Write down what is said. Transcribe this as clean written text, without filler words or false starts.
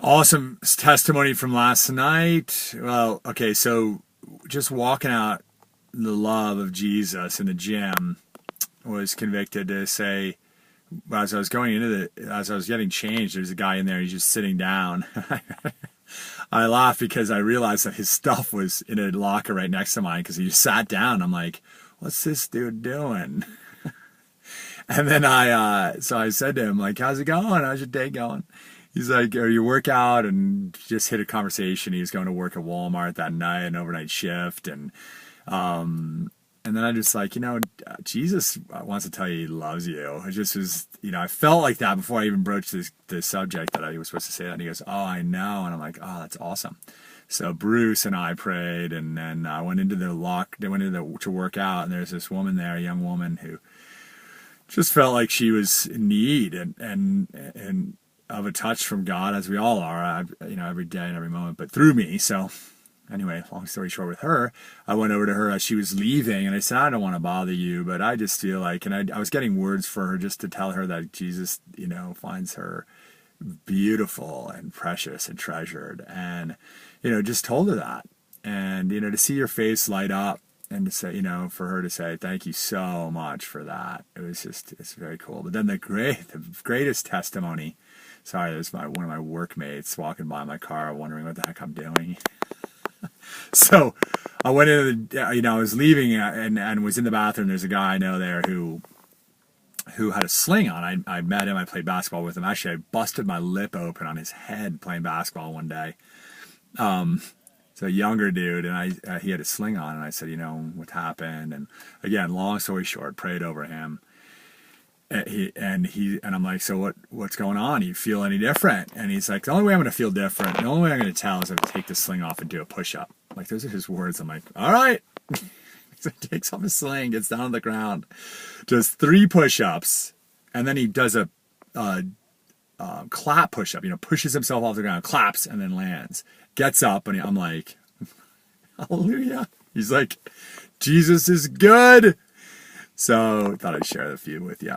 Awesome testimony from last night. Well, okay, so just walking out the love of Jesus in the gym, was convicted to say, as I was going into as I was getting changed, there's a guy in there, he's just sitting down. I laughed because I realized that his stuff was in a locker right next to mine because he just sat down. I'm like, what's this dude doing? And then so I said to him, like, how's it going? How's your day going? He's like, "Are you work out?" And just hit a conversation. He was going to work at Walmart that night, an overnight shift. And then I just like, Jesus wants to tell you he loves you. It just was, I felt like that before I even broached the subject that I was supposed to say that. And he goes, "Oh, I know." And I'm like, "Oh, that's awesome." So Bruce and I prayed, and then I went into to work out, and there's this woman there, a young woman who just felt like she was in need and of a touch from God, as we all are, every day and every moment, but through me. So anyway, long story short, with her, I went over to her as she was leaving, and I said, "I don't want to bother you, but I just feel like," and I was getting words for her just to tell her that Jesus, finds her beautiful and precious and treasured, and, just told her that. And, to see your face light up and to say, for her to say, "Thank you so much for that." It's very cool. But then the greatest testimony, sorry, there's one of my workmates walking by my car wondering what the heck I'm doing. So I went into I was leaving and was in the bathroom. There's a guy I know there who had a sling on. I met him. I played basketball with him. Actually, I busted my lip open on his head playing basketball one day. It's a younger dude, and he had a sling on, and I said, "What happened?" And again, long story short, prayed over him. And I'm like, "So what's going on? Do you feel any different?" And he's like, "The only way I'm going to feel different, the only way I'm going to tell is if I take the sling off and do a push-up." Like, those are his words. I'm like, "All right." So he takes off his sling, gets down on the ground, does 3 push-ups, and then he does a clap push-up, pushes himself off the ground, claps, and then lands. Gets up, and I'm like, hallelujah. He's like, Jesus is good. So I thought I'd share the few with you.